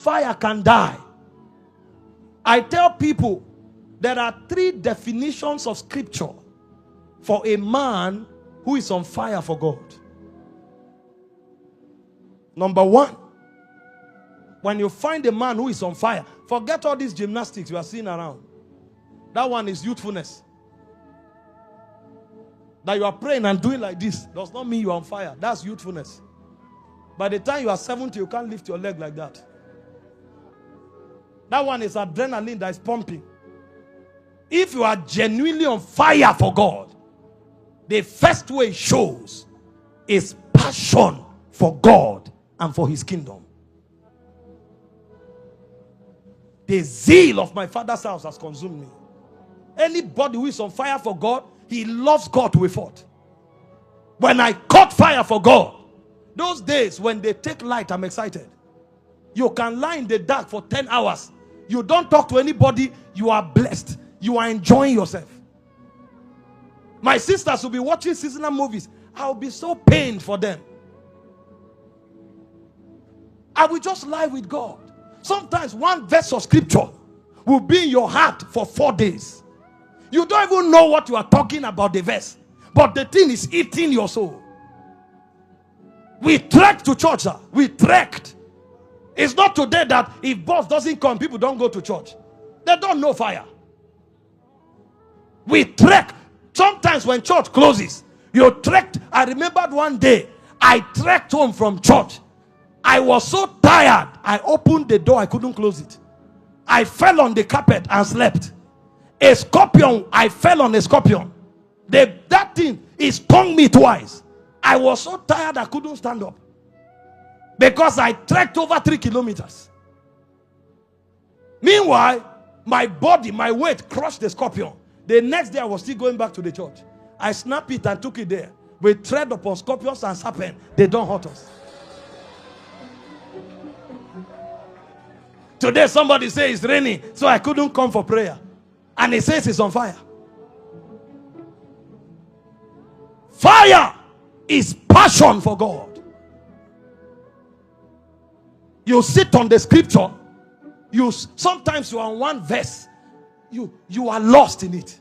fire can die. I tell people there are 3 definitions of scripture for a man who is on fire for God. Number 1, when you find a man who is on fire, forget all these gymnastics you are seeing around. That one is youthfulness. That you are praying and doing like this does not mean you are on fire. That's youthfulness. By the time you are 70, you can't lift your leg like that. That one is adrenaline that is pumping. If you are genuinely on fire for God, the first way it shows is passion for God and for his kingdom. The zeal of my Father's house has consumed me. Anybody who is on fire for God, he loves God with it. When I caught fire for God, those days when they take light, I'm excited. You can lie in the dark for 10 hours. You don't talk to anybody. You are blessed. You are enjoying yourself. My sisters will be watching seasonal movies. I'll be so pained for them. I will just lie with God. Sometimes one verse of scripture will be in your heart for 4 days. You don't even know what you are talking about the verse, but the thing is eating your soul. We trekked to church, sir. We trekked. It's not today that if boss doesn't come, people don't go to church. They don't know fire. We trek. Sometimes when church closes, you trekked. I remembered one day, I trekked home from church. I was so tired. I opened the door. I couldn't close it. I fell on the carpet and slept. A scorpion. I fell on a scorpion. That thing, it stung me twice. I was so tired I couldn't stand up. Because I trekked over 3 kilometers. Meanwhile, my body, my weight crushed the scorpion. The next day I was still going back to the church. I snapped it and took it there. We tread upon scorpions and serpents. They don't hurt us. Today somebody says it's raining, so I couldn't come for prayer. And he says it's on fire. Fire is passion for God. You sit on the scripture. Sometimes you are on one verse. You are lost in it.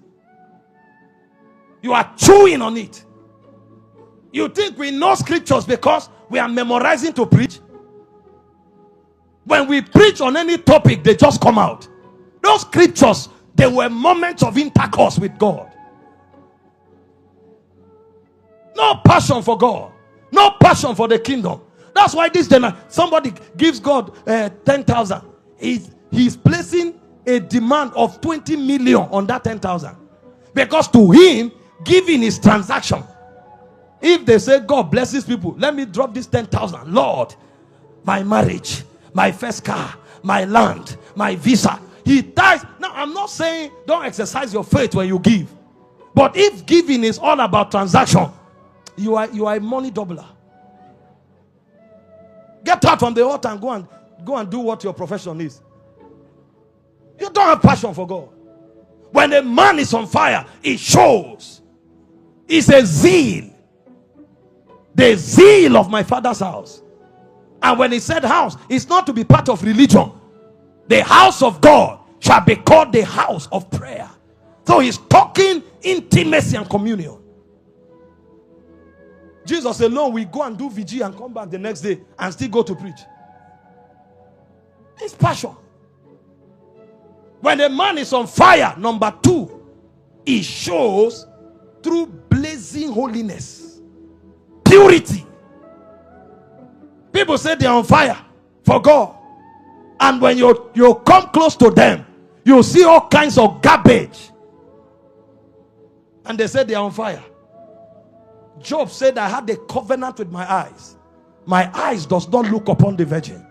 You are chewing on it. You think we know scriptures because we are memorizing to preach. When we preach on any topic, they just come out. Those scriptures, they were moments of intercourse with God. No passion for God. No passion for the kingdom. That's why this day somebody gives God 10,000. He's placing a demand of 20 million on that 10,000. Because to him, giving is transaction. If they say God blesses people, let me drop this 10,000. Lord, my marriage, my first car, my land, my visa. He ties. Now, I'm not saying don't exercise your faith when you give. But if giving is all about transaction, you are a money doubler. Get out from the altar and go and do what your profession is. You don't have passion for God. When a man is on fire, it shows. It's a zeal. The zeal of my Father's house. And when he said house, it's not to be part of religion. The house of God shall be called the house of prayer. So he's talking intimacy and communion. Jesus alone will go and do vigil and come back the next day and still go to preach. It's passion. When a man is on fire, number 2, it shows through blazing holiness, purity. People say they're on fire for God, and when you come close to them, you see all kinds of garbage, and they say they're on fire. Job said, I had a covenant with my eyes. My eyes does not look upon the virgin.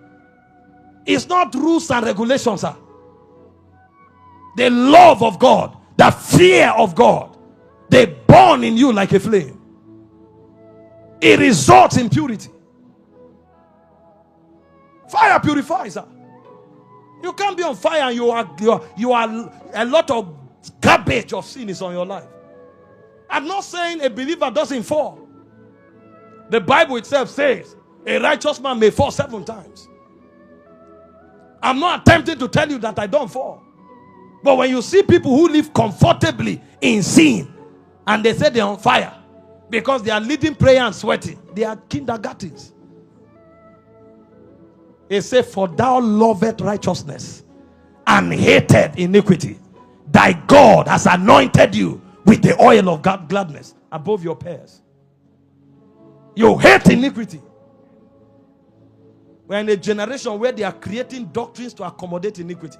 It's not rules and regulations, sir. The love of God, the fear of God, they burn in you like a flame. It results in purity. Fire purifies, sir. You can't be on fire and you are a lot of garbage of sin is on your life. I'm not saying a believer doesn't fall. The Bible itself says a righteous man may fall 7 times. I'm not attempting to tell you that I don't fall. But when you see people who live comfortably in sin and they say they're on fire because they are leading prayer and sweating, they are kindergartens. It says, for thou lovest righteousness and hated iniquity. Thy God has anointed you with the oil of gladness above your peers. You hate iniquity. We're in a generation where they are creating doctrines to accommodate iniquity.